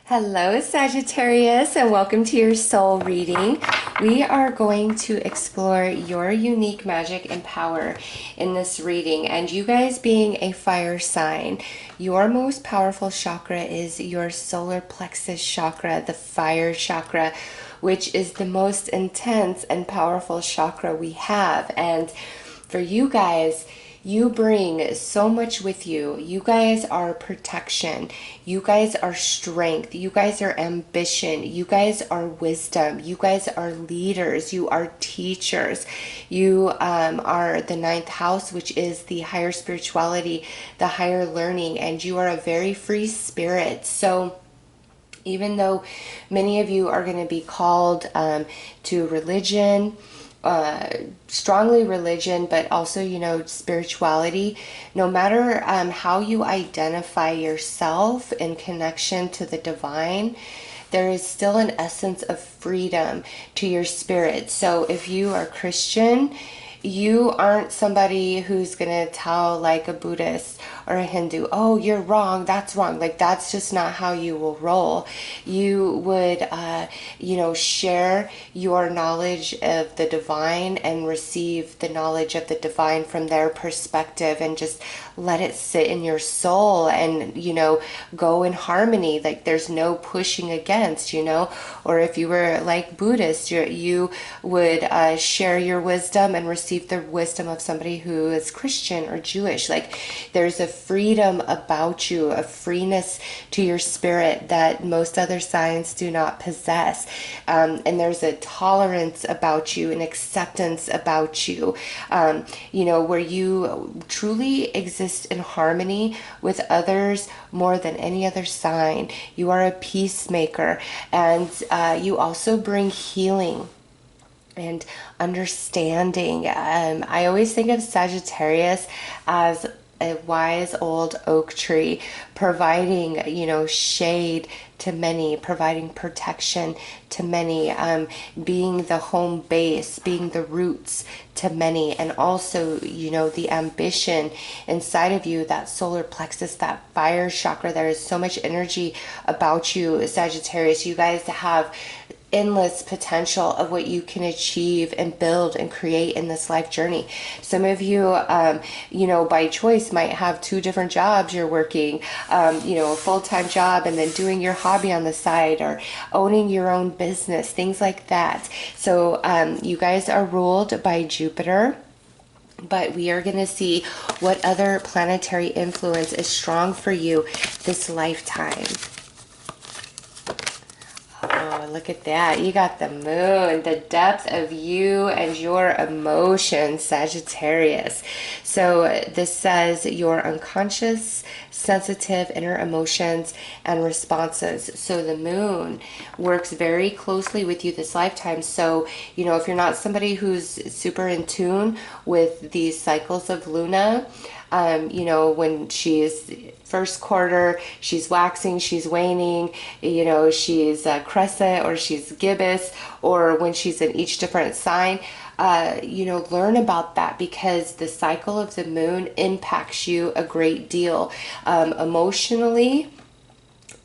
Hello, Sagittarius, and welcome to your soul reading. We are going to explore your unique magic and power in this reading. And you guys being a fire sign, your most powerful chakra is your solar plexus chakra, the fire chakra, which is the most intense and powerful chakra we have. And for you guys, you bring so much with you. You guys are protection. You guys are strength. You guys are ambition. You guys are wisdom. You guys are leaders. You are teachers. You are the ninth house, which is the higher spirituality, the higher learning, and you are a very free spirit. So even though many of you are going to be called to religion, strongly religion, but also, spirituality, no matter how you identify yourself in connection to the divine, there is still an essence of freedom to your spirit. So if you are Christian, you aren't somebody who's gonna tell like a Buddhist or a Hindu, oh, you're wrong, that's wrong. Like, that's just not how you will roll. You would, share your knowledge of the divine and receive the knowledge of the divine from their perspective and just let it sit in your soul and, go in harmony. Like, there's no pushing against, or if you were like Buddhist, you would share your wisdom and receive the wisdom of somebody who is Christian or Jewish. Like, there's a freedom about you, a freeness to your spirit that most other signs do not possess. And there's a tolerance about you, an acceptance about you, where you truly exist in harmony with others more than any other sign. You are a peacemaker, and you also bring healing and understanding. I always think of Sagittarius as a wise old oak tree, providing, shade to many, providing protection to many, being the home base, being the roots to many, and also, the ambition inside of you, that solar plexus, that fire chakra. There is so much energy about you, Sagittarius. You guys have endless potential of what you can achieve and build and create in this life journey. Some of you, by choice might have two different jobs you're working, a full-time job and then doing your hobby on the side, or owning your own business, things like that. So you guys are ruled by Jupiter. But we are going to see what other planetary influence is strong for you this lifetime. Oh, look at that. You got the moon, the depth of you and your emotions, Sagittarius. So this says your unconscious, sensitive inner emotions and responses. So the moon works very closely with you this lifetime. So, if you're not somebody who's super in tune with these cycles of Luna, when she's first quarter, she's waxing, she's waning, she's crescent or she's gibbous, or when she's in each different sign, learn about that, because the cycle of the moon impacts you a great deal, emotionally.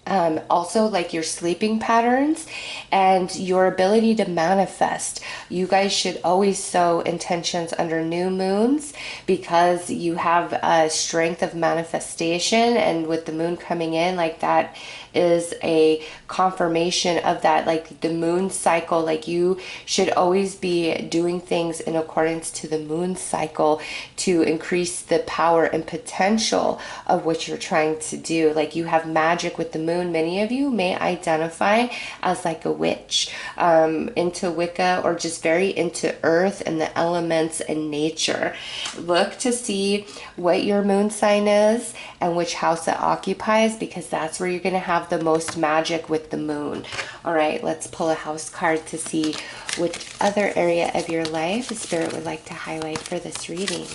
Also, like your sleeping patterns and your ability to manifest. You guys should always sow intentions under new moons, because you have a strength of manifestation, and with the moon coming in, like, that is a confirmation of that, like the moon cycle. Like, you should always be doing things in accordance to the moon cycle to increase the power and potential of what you're trying to do. Like, you have magic with the moon. Many of you may identify as like a witch, into Wicca, or just very into earth and the elements and nature. Look to see what your moon sign is and which house it occupies, because that's where you're going to have the most magic with the moon. All right, let's pull a house card to see what other area of your life the Spirit would like to highlight for this reading.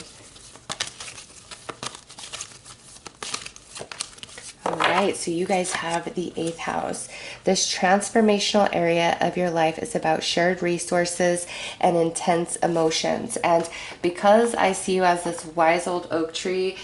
All right. right, so you guys have the 8th house. This transformational area of your life is about shared resources and intense emotions. And because I see you as this wise old oak tree,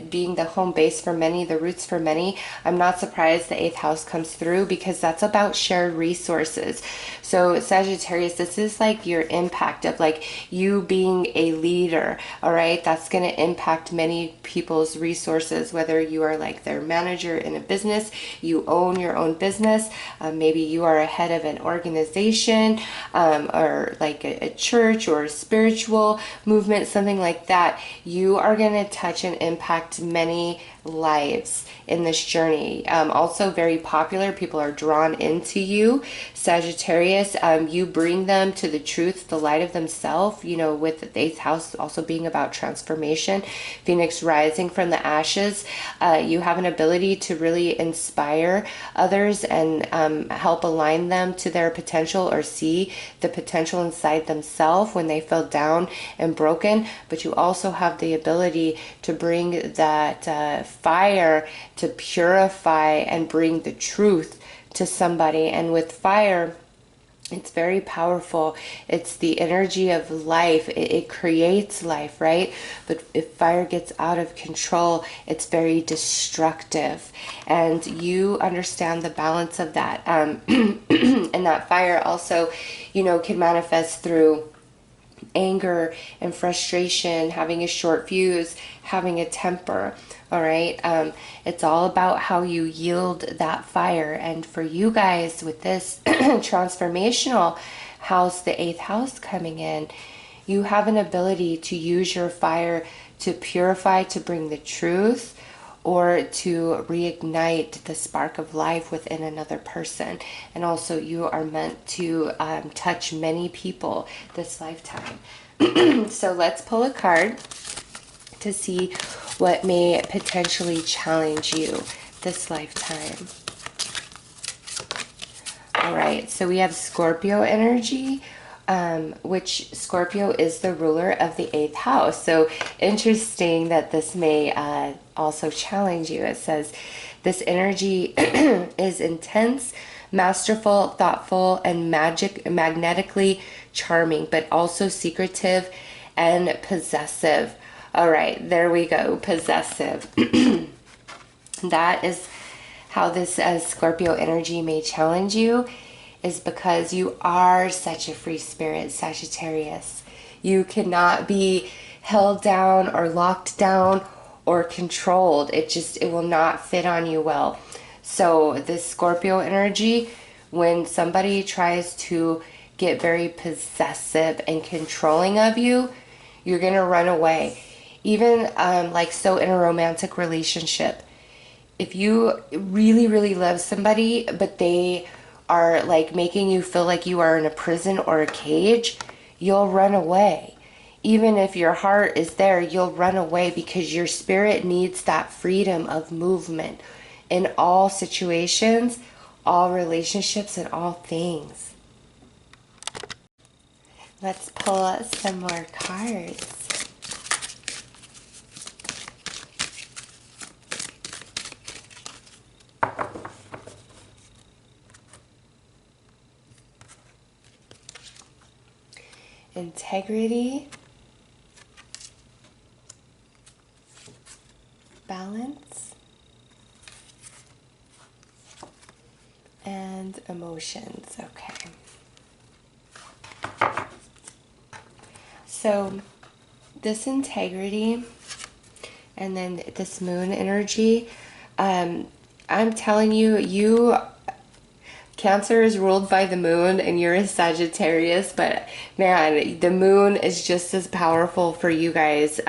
being the home base for many, the roots for many, I'm not surprised the 8th house comes through, because that's about shared resources. So Sagittarius, this is like your impact of like you being a leader, all right? That's going to impact many people's resources, whether you are like their manager in a business, you own your own business, maybe you are a head of an organization, or like a church or a spiritual movement, something like that. You are going to touch and impact many lives in this journey. Also very popular. People are drawn into you, Sagittarius. You bring them to the truth, the light of themselves, you know, with the 8th house also being about transformation, Phoenix rising from the ashes. You have an ability to really inspire others and help align them to their potential, or see the potential inside themselves when they feel down and broken. But you also have the ability to bring that fire to purify and bring the truth to somebody. And with fire, it's very powerful. It's the energy of life. It creates life, right? But if fire gets out of control, it's very destructive. And you understand the balance of that. And that fire also, you know, can manifest through anger and frustration, having a short fuse, having a temper. All right. It's all about how you yield that fire. And for you guys with this transformational house, the 8th house coming in, you have an ability to use your fire to purify, to bring the truth, or to reignite the spark of life within another person. And also you are meant to touch many people this lifetime. So let's pull a card to see what may potentially challenge you this lifetime. All right, so we have Scorpio energy, which Scorpio is the ruler of the 8th house. So interesting that this may also challenge you. It says this energy is intense, masterful, thoughtful, and magnetically charming, but also secretive and possessive. All right, there we go, possessive. That is how this Scorpio energy may challenge you, is because you are such a free spirit, Sagittarius. You cannot be held down or locked down or controlled. It will not fit on you well. So this Scorpio energy, when somebody tries to get very possessive and controlling of you, you're going to run away. Even like so in a romantic relationship, if you really, really love somebody, but they are like making you feel like you are in a prison or a cage, you'll run away. Even if your heart is there, you'll run away, because your spirit needs that freedom of movement in all situations, all relationships, and all things. Let's pull some more cards. Integrity, balance, and emotions. Okay. So this integrity and then this moon energy, I'm telling you, Cancer is ruled by the moon and you're a Sagittarius, but man, the moon is just as powerful for you guys.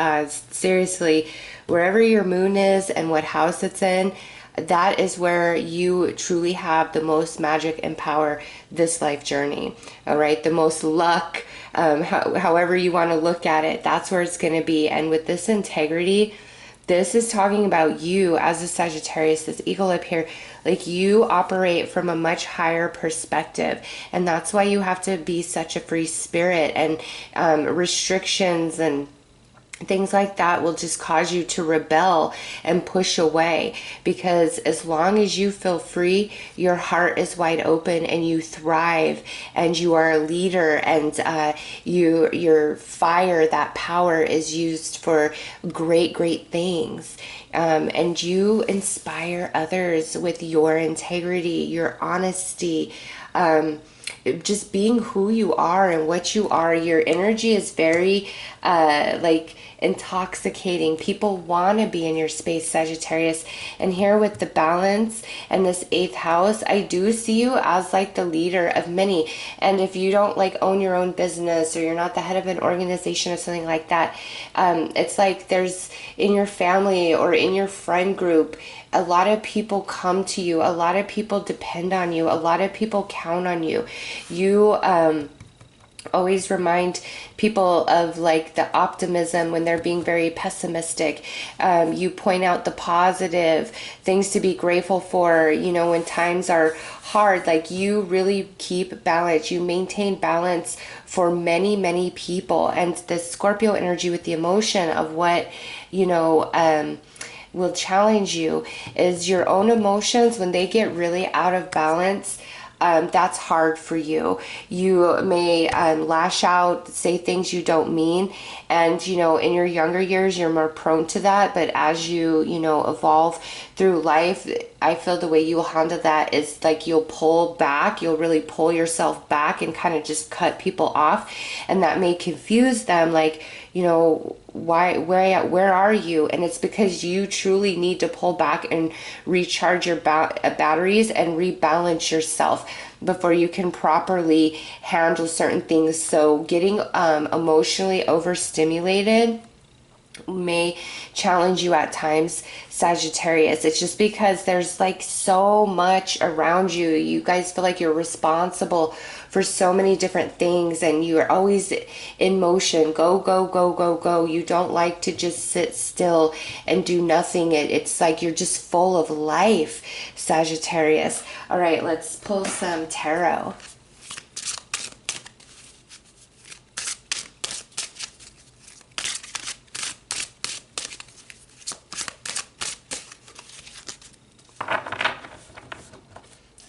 Seriously, wherever your moon is and what house it's in, that is where you truly have the most magic and power this life journey. All right, the most luck, however you want to look at it, that's where it's going to be. And with this integrity, this is talking about you as a Sagittarius, this eagle up here. Like, you operate from a much higher perspective, and that's why you have to be such a free spirit. And restrictions and things like that will just cause you to rebel and push away, because as long as you feel free, your heart is wide open and you thrive and you are a leader, and your fire, that power, is used for great things. And you inspire others with your integrity, your honesty, just being who you are and what you are. Your energy is very like intoxicating. People want to be in your space, Sagittarius. And here with the balance and this 8th house, I do see you as like the leader of many. And if you don't like own your own business, or you're not the head of an organization or something like that, it's like there's in your family or in your friend group, a lot of people come to you, a lot of people depend on you, a lot of people count on you. You always remind people of like the optimism when they're being very pessimistic. You point out the positive things to be grateful for, you know, when times are hard. Like, you really keep balance, you maintain balance for many people. And the Scorpio energy with the emotion of what, you know, will challenge you is your own emotions. When they get really out of balance, that's hard for you. You may lash out, say things you don't mean. And, you know, in your younger years, you're more prone to that. But as you know, evolve through life, I feel the way you will handle that is like you'll pull back. You'll really pull yourself back and kind of just cut people off. And that may confuse them. Like, you know, where are you? And it's because you truly need to pull back and recharge your batteries and rebalance yourself before you can properly handle certain things. So getting emotionally overstimulated may challenge you at times, Sagittarius. It's just because there's like so much around you. You guys feel like you're responsible for so many different things, and you are always in motion. Go. You don't like to just sit still and do nothing. It's like you're just full of life, Sagittarius. All right, let's pull some tarot.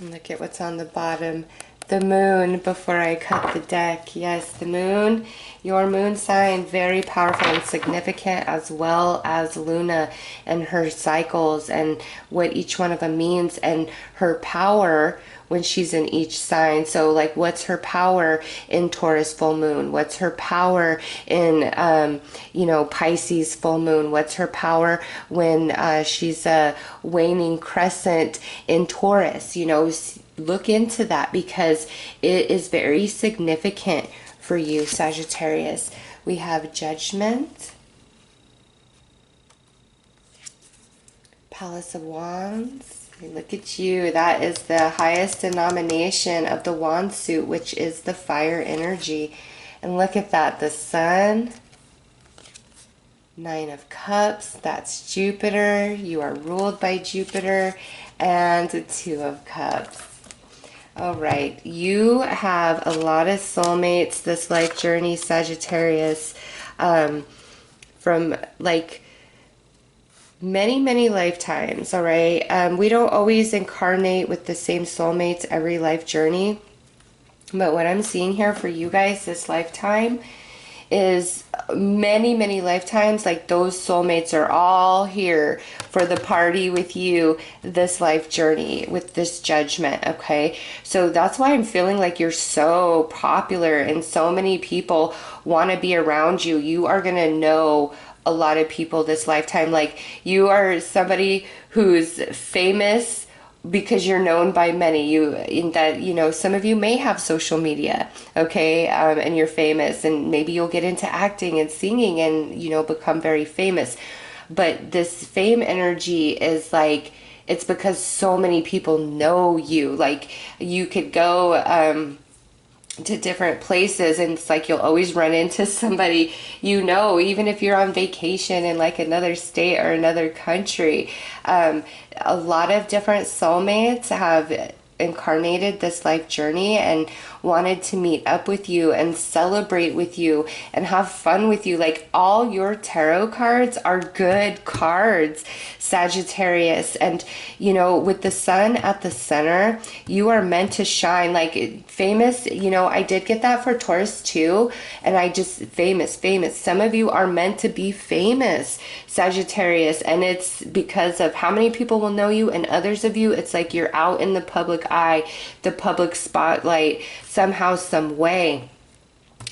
And look at what's on the bottom. The moon, before I cut the deck. Yes, the moon, your moon sign, very powerful and significant, as well as Luna and her cycles and what each one of them means, and her power when she's in each sign. So like, what's her power in Taurus full moon? What's her power in you know, Pisces full moon? What's her power when she's a waning crescent in Taurus? You know, look into that, because it is very significant for you, Sagittarius. We have Judgment, Palace of Wands. Look at you. That is the highest denomination of the wand suit, which is the fire energy. And look at that, the Sun, 9 of Cups, that's Jupiter. You are ruled by Jupiter. And the 2 of Cups. All right, you have a lot of soulmates this life journey, Sagittarius, from like many lifetimes. All right, we don't always incarnate with the same soulmates every life journey, but what I'm seeing here for you guys this lifetime is many lifetimes. Like, those soulmates are all here for the party with you this life journey with this Judgment. Okay, so that's why I'm feeling like you're so popular and so many people want to be around you. You are gonna know a lot of people this lifetime. Like, you are somebody who's famous because you're known by many. You, in that, you know, some of you may have social media, okay, and you're famous, and maybe you'll get into acting and singing and, you know, become very famous. But this fame energy is like, it's because so many people know you. Like, you could go to different places, and it's like you'll always run into somebody, you know, even if you're on vacation in like another state or another country. A lot of different soulmates have incarnated this life journey and wanted to meet up with you and celebrate with you and have fun with you. Like, all your tarot cards are good cards, Sagittarius. And you know, with the sun at the center, you are meant to shine. Like, famous, you know, I did get that for Taurus too. And I just, famous. Some of you are meant to be famous, Sagittarius. And it's because of how many people will know you, and others of you, it's like you're out in the public eye, the public spotlight, somehow, some way.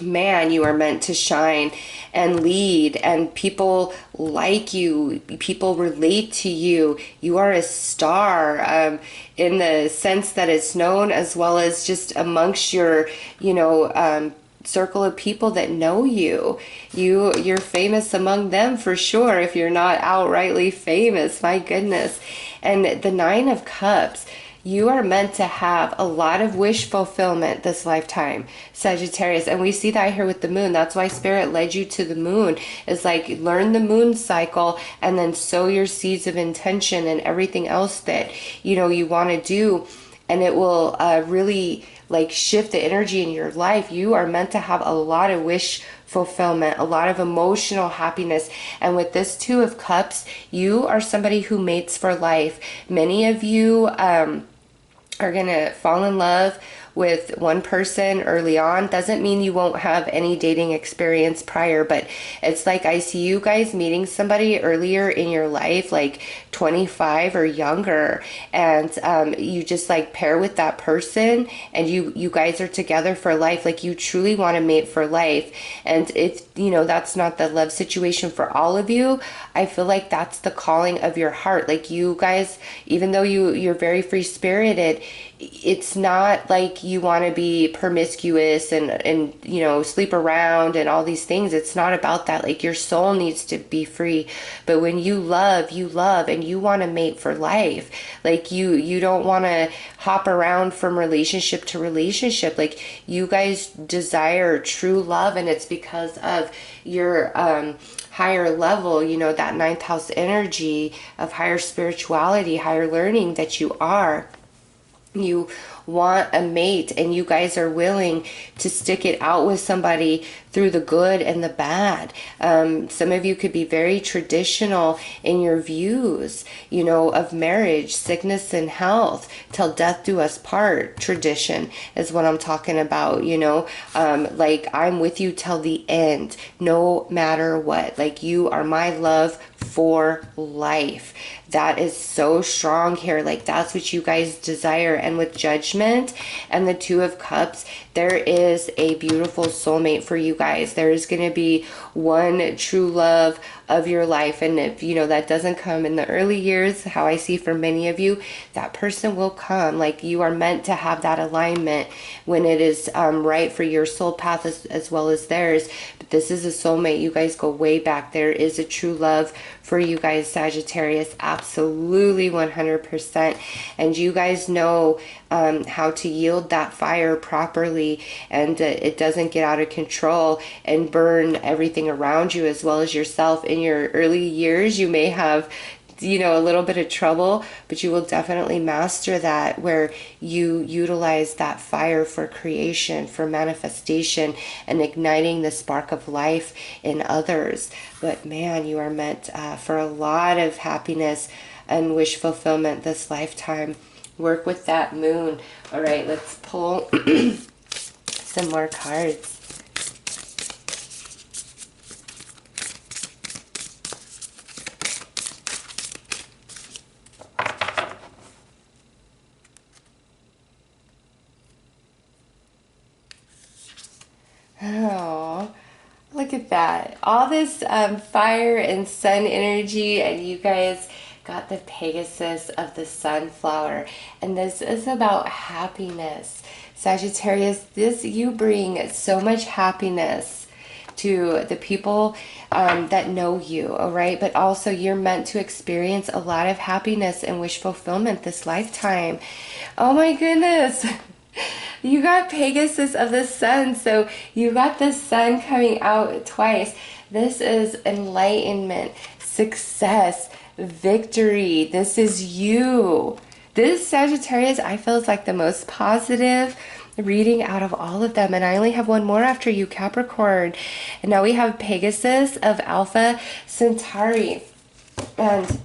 Man, you are meant to shine and lead, and people like you, people relate to you. You are a star, in the sense that it's known, as well as just amongst your, you know, circle of people that know you. You're famous among them for sure, if you're not outrightly famous. My goodness. And the Nine of Cups, you are meant to have a lot of wish fulfillment this lifetime, Sagittarius. And we see that here with the moon. That's why Spirit led you to the moon. It's like, learn the moon cycle and then sow your seeds of intention and everything else that, you know, you want to do. And it will really like shift the energy in your life. You are meant to have a lot of wish fulfillment, a lot of emotional happiness. And with this Two of Cups, you are somebody who mates for life. Many of you are gonna fall in love with one person early on. Doesn't mean you won't have any dating experience prior, but it's like I see you guys meeting somebody earlier in your life, like 25 or younger, and you just like pair with that person, and you guys are together for life. Like, you truly want to mate for life. And if, you know, that's not the love situation for all of you, I feel like that's the calling of your heart. Like, you guys, even though you're very free spirited, it's not like you want to be promiscuous and you know, sleep around and all these things. It's not about that. Like, your soul needs to be free. But when you love, and you want to mate for life. Like, you don't want to hop around from relationship to relationship. Like, you guys desire true love, and it's because of your higher level, you know, that ninth house energy of higher spirituality, higher learning that you are. You want a mate, and you guys are willing to stick it out with somebody through the good and the bad. Some of you could be very traditional in your views, you know, of marriage, sickness and health, till death do us part. Tradition is what I'm talking about, you know, like, I'm with you till the end, no matter what. Like, you are my love for life. That is so strong here. Like, that's what you guys desire. And with Judgment and the Two of Cups, there is a beautiful soulmate for you guys. There is going to be one true love of your life. And if, you know, that doesn't come in the early years, how I see for many of you, that person will come. Like, you are meant to have that alignment when it is right for your soul path as well as theirs. But this is a soulmate. You guys go way back. There is a true love for you guys, Sagittarius. Absolutely, 100%. And you guys know how to yield that fire properly, and it doesn't get out of control and burn everything around you as well as yourself. In your early years, you may have, you know, a little bit of trouble, but you will definitely master that, where you utilize that fire for creation, for manifestation, and igniting the spark of life in others. But man, you are meant for a lot of happiness and wish fulfillment this lifetime. Work with that moon. All right, let's pull some more cards. Oh, look at that. All this fire and sun energy, and you guys got the Pegasus of the sunflower. And this is about happiness. Sagittarius, you bring so much happiness to the people that know you, all right? But also, you're meant to experience a lot of happiness and wish fulfillment this lifetime. Oh my goodness. You got Pegasus of the sun, so you got the sun coming out twice. This is enlightenment, success, victory. This is you. This Sagittarius, I feel, is like the most positive reading out of all of them. And I only have one more after you, Capricorn. And now we have Pegasus of Alpha Centauri. And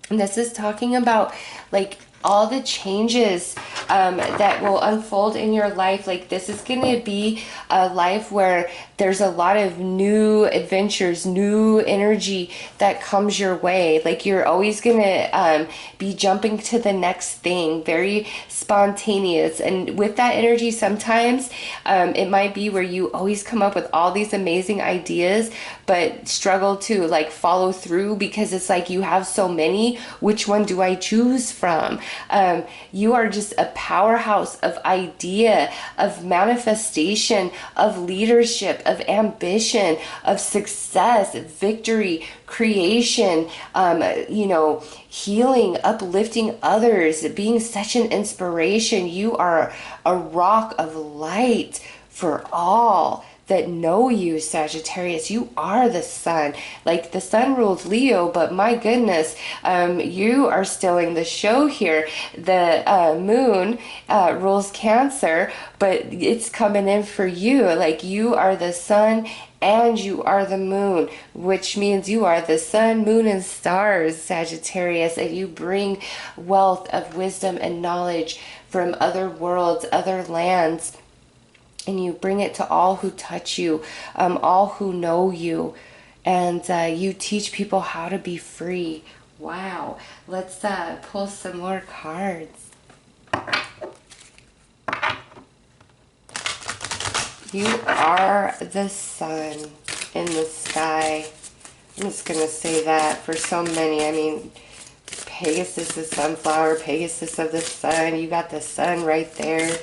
this is talking about like all the changes that will unfold in your life. Like this is going to be a life where there's a lot of new adventures, new energy that comes your way. Like you're always going to be jumping to the next thing, very spontaneous. And with that energy, sometimes it might be where you always come up with all these amazing ideas, but struggle to like follow through because it's like you have so many. Which one do I choose from? You are just a powerhouse of idea, of manifestation, of leadership, of ambition, of success, victory, creation, healing, uplifting others, being such an inspiration. You are a rock of light for all that know you, Sagittarius. You are the sun. Like the sun rules Leo, but my goodness, you are stealing the show here. The moon rules Cancer, but it's coming in for you. Like you are the sun and you are the moon, which means you are the sun, moon, and stars, Sagittarius, and you bring wealth of wisdom and knowledge from other worlds, other lands. And you bring it to all who touch you, all who know you, and you teach people how to be free. Wow. Let's pull some more cards. You are the sun in the sky. I'm just going to say that for so many. I mean, Pegasus is sunflower, Pegasus of the sun. You got the sun right there.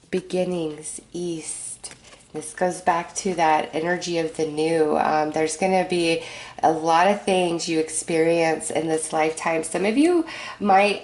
Beginnings, east. This goes back to that energy of the new. There's going to be a lot of things you experience in this lifetime. Some of you might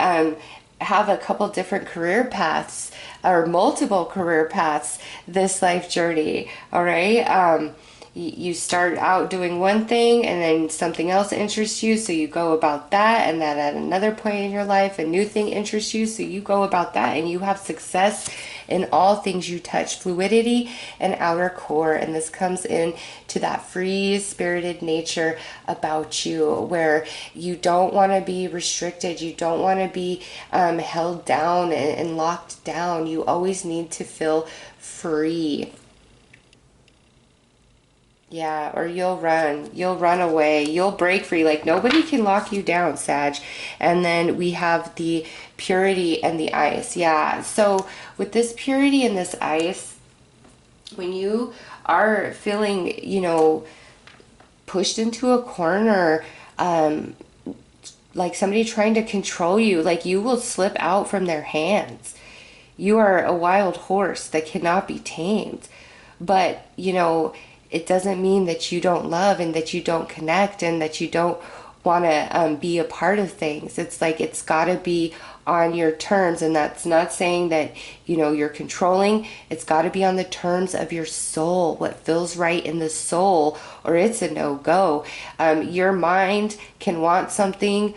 have a couple different career paths or multiple career paths this life journey. All right. You start out doing one thing and then something else interests you, so you go about that, and then at another point in your life a new thing interests you, so you go about that, and you have success in all things you touch, fluidity and outer core. And this comes in to that free spirited nature about you, where you don't want to be restricted, you don't want to be held down and locked down. You always need to feel free. Yeah, or you'll run away, you'll break free. Like nobody can lock you down, Sag. And then we have the purity and the ice. Yeah, so with this purity and this ice, when you are feeling, pushed into a corner, like somebody trying to control you, like you will slip out from their hands. You are a wild horse that cannot be tamed. But, it doesn't mean that you don't love and that you don't connect and that you don't want to be a part of things. It's like it's got to be on your terms, and that's not saying that you're controlling. It's got to be on the terms of your soul, what feels right in the soul, or it's a no-go. Your mind can want something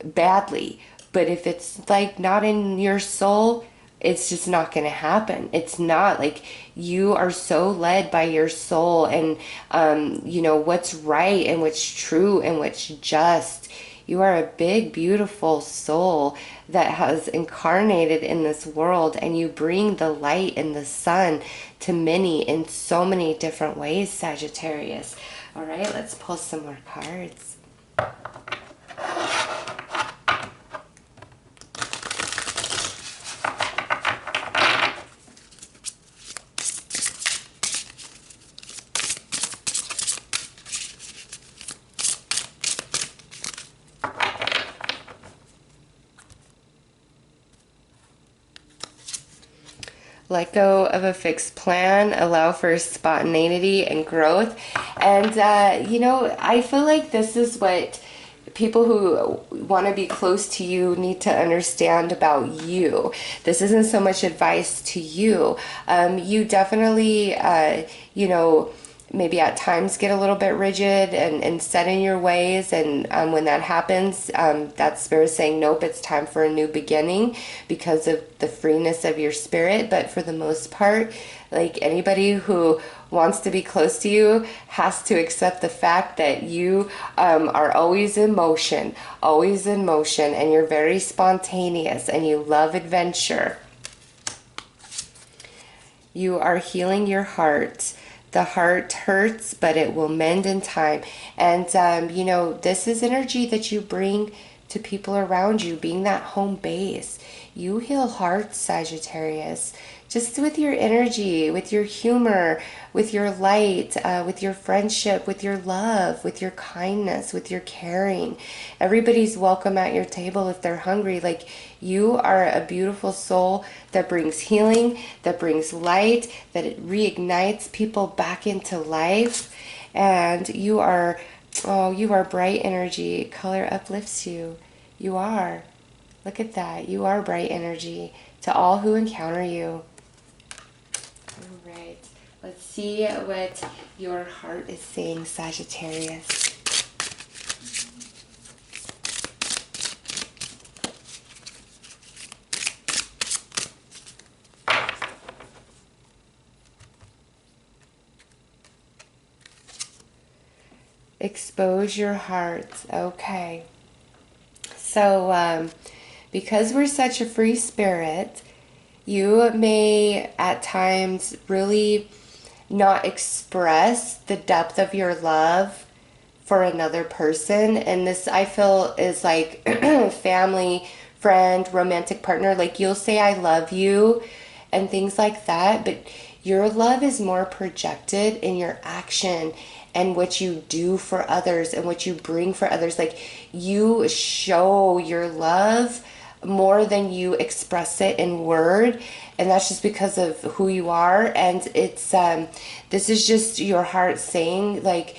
badly, but if it's like not in your soul, it's just not going to happen. It's not like you are so led by your soul and, what's right and what's true and what's just. You are a big, beautiful soul that has incarnated in this world, and you bring the light and the sun to many in so many different ways, Sagittarius. All right, let's pull some more cards. Let go of a fixed plan, allow for spontaneity and growth. And, I feel like this is what people who want to be close to you need to understand about you. This isn't so much advice to you. You definitely, you know, maybe at times get a little bit rigid and set in your ways, and when that happens, that spirit is saying, nope, it's time for a new beginning because of the freeness of your spirit. But for the most part, like, anybody who wants to be close to you has to accept the fact that you are always in motion, and you're very spontaneous, and you love adventure. You are healing your heart. The heart hurts, but it will mend in time. And, you know, this is energy that you bring to people around you, being that home base. You heal hearts, Sagittarius, just with your energy, with your humor, with your light, with your friendship, with your love, with your kindness, with your caring. Everybody's welcome at your table if they're hungry. Like, you are a beautiful soul that brings healing, that brings light, that it reignites people back into life. And you are, oh, you are bright energy. Color uplifts you. You are. Look at that. You are bright energy to all who encounter you. All right. Let's see what your heart is saying, Sagittarius. Expose your heart. Okay. So, because we're such a free spirit, you may at times really not express the depth of your love for another person. And this, I feel, is like family, friend, romantic partner. Like, you'll say, I love you, and things like that. But your love is more projected in your action and what you do for others and what you bring for others. Like, you show your love more than you express it in word, and that's just because of who you are. And it's this is just your heart saying, like,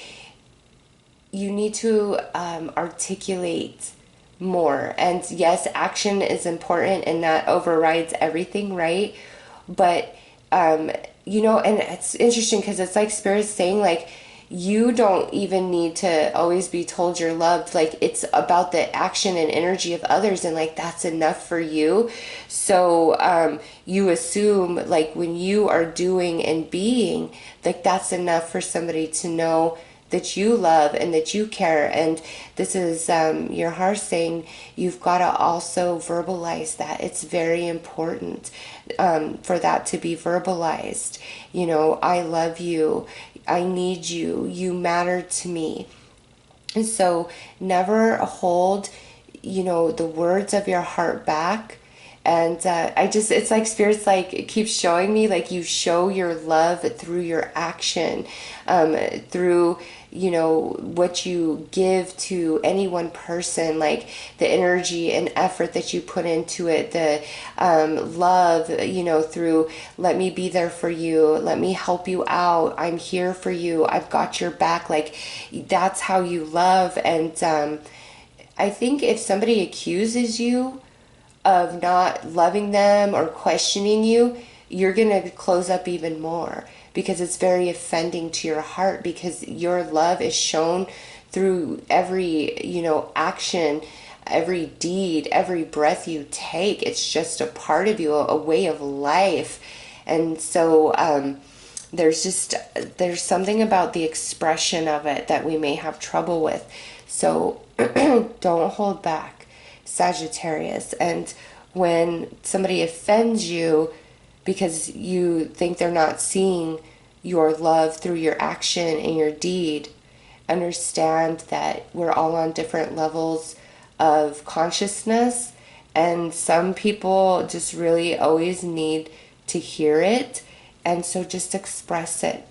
you need to articulate more. And yes, action is important, and that overrides everything, right? But you know, and it's interesting because it's like Spirit's saying, like, you don't even need to always be told you're loved. Like, it's about the action and energy of others, and like, that's enough for you. So you assume, like, when you are doing and being, like, that's enough for somebody to know that you love and that you care. And this is your heart saying, you've got to also verbalize that. It's very important for that to be verbalized. You know, I love you, I need you, you matter to me. And so never hold, you know, the words of your heart back. And it's like Spirit's like, it keeps showing me, like, you show your love through your action, through, you know, what you give to any one person, like the energy and effort that you put into it, the love, you know, through, let me be there for you, let me help you out, I'm here for you, I've got your back. Like, that's how you love. And I think if somebody accuses you of not loving them or questioning you, you're going to close up even more, because it's very offending to your heart, because your love is shown through every, you know, action, every deed, every breath you take. It's just a part of you, a way of life. And so there's something about the expression of it that we may have trouble with. So don't hold back, Sagittarius. And when somebody offends you because you think they're not seeing your love through your action and your deed, understand that we're all on different levels of consciousness, and some people just really always need to hear it. And so just express it,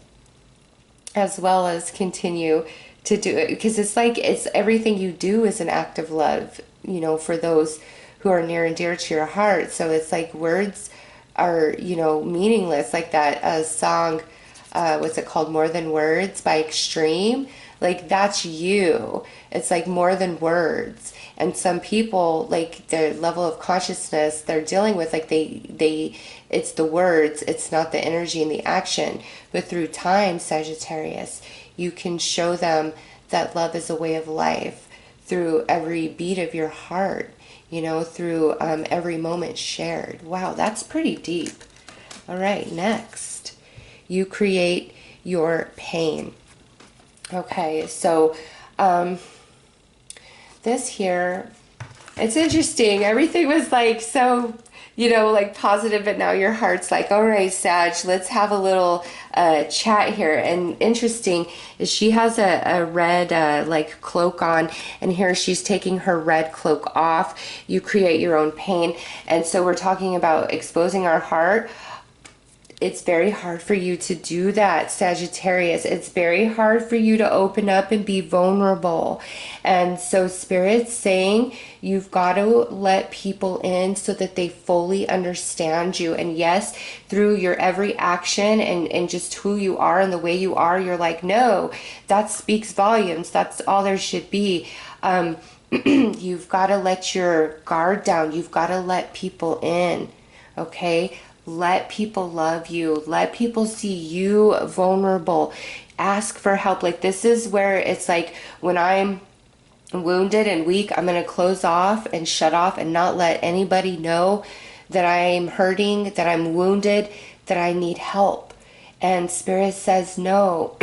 as well as continue to do it, because it's like, it's everything you do is an act of love, you know, for those who are near and dear to your heart. So it's like, words are, you know, meaningless, like that song what's it called? More Than Words by Extreme. Like, that's you. It's like more than words. And some people, like, their level of consciousness they're dealing with, like, it's the words, it's not the energy and the action. But through time, Sagittarius, you can show them that love is a way of life through every beat of your heart, you know, through every moment shared. Wow, that's pretty deep. All right, next, you create your pain. Okay, so this here, it's interesting. Everything was like so, you know, like positive, but now your heart's like, all right, Sag, let's have a little chat here. And interesting is she has a red like cloak on, and here she's taking her red cloak off. You create your own pain. And so we're talking about exposing our heart. It's very hard for you to do that, Sagittarius. It's very hard for you to open up and be vulnerable. And so Spirit's saying you've got to let people in so that they fully understand you. And yes, through your every action and just who you are and the way you are, you're like, no, that speaks volumes. That's all there should be. You've got to let your guard down. You've got to let people in, okay? Let people love you. Let people see you vulnerable. Ask for help. Like, this is where it's like, when I'm wounded and weak, I'm going to close off and shut off and not let anybody know that I'm hurting, that I'm wounded, that I need help. And Spirit says, no,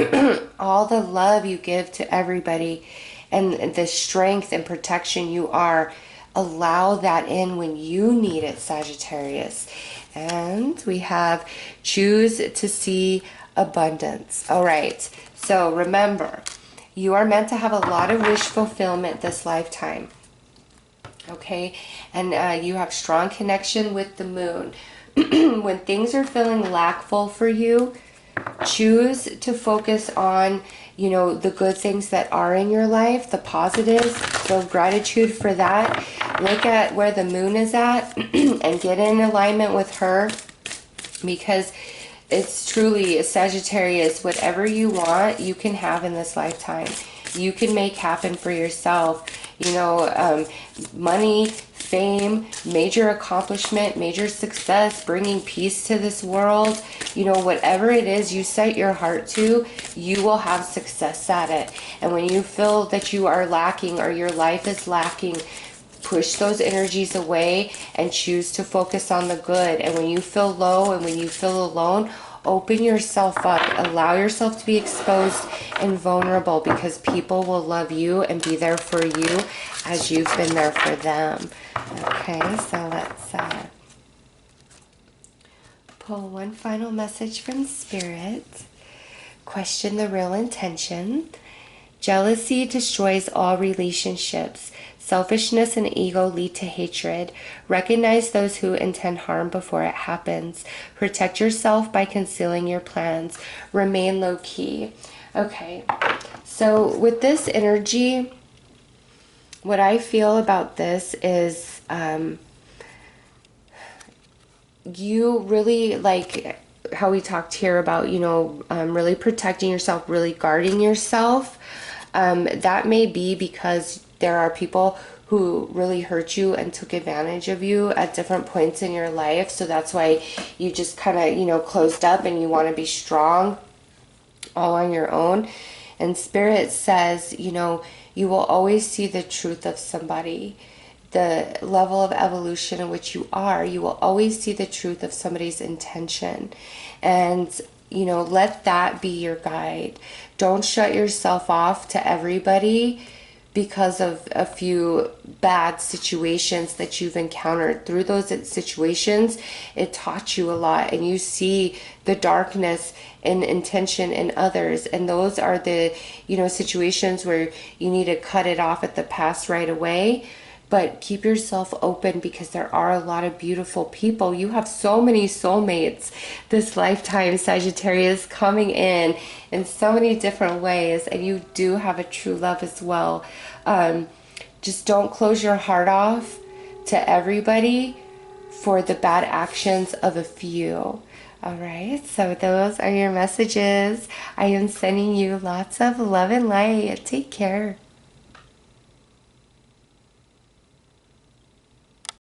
all the love you give to everybody and the strength and protection you are, allow that in when you need it, Sagittarius. And we have choose to see abundance. All right. So remember, you are meant to have a lot of wish fulfillment this lifetime. Okay. And you have strong connection with the moon. When things are feeling lackful for you, choose to focus on, you know, the good things that are in your life, the positives. Feel gratitude for that. Look at where the moon is at and get in alignment with her, because it's truly a Sagittarius. Whatever you want, you can have in this lifetime. You can make happen for yourself. You know, money, fame, major accomplishment, major success, bringing peace to this world. You know, whatever it is you set your heart to, you will have success at it. And when you feel that you are lacking or your life is lacking, push those energies away and choose to focus on the good. And when you feel low and when you feel alone, open yourself up. Allow yourself to be exposed and vulnerable, because people will love you and be there for you as you've been there for them. Okay, so let's pull one final message from Spirit. Question the real intention. Jealousy destroys all relationships. Selfishness and ego lead to hatred. Recognize those who intend harm before it happens. Protect yourself by concealing your plans. Remain low key. Okay, so with this energy, what I feel about this is you really, like how we talked here about, you know, really protecting yourself, really guarding yourself. That may be because there are people who really hurt you and took advantage of you at different points in your life. So that's why you just kind of, you know, closed up and you want to be strong all on your own. And Spirit says, you know, you will always see the truth of somebody. The level of evolution in which you are, you will always see the truth of somebody's intention. And, you know, let that be your guide. Don't shut yourself off to everybody because of a few bad situations that you've encountered. Through those situations, it taught you a lot, and you see the darkness and intention in others. And those are the, you know, situations where you need to cut it off at the pass right away. But keep yourself open, because there are a lot of beautiful people. You have so many soulmates this lifetime, Sagittarius, coming in so many different ways. And you do have a true love as well. Just don't close your heart off to everybody. for the bad actions of a few. All right, so those are your messages. I am sending you lots of love and light. Take care.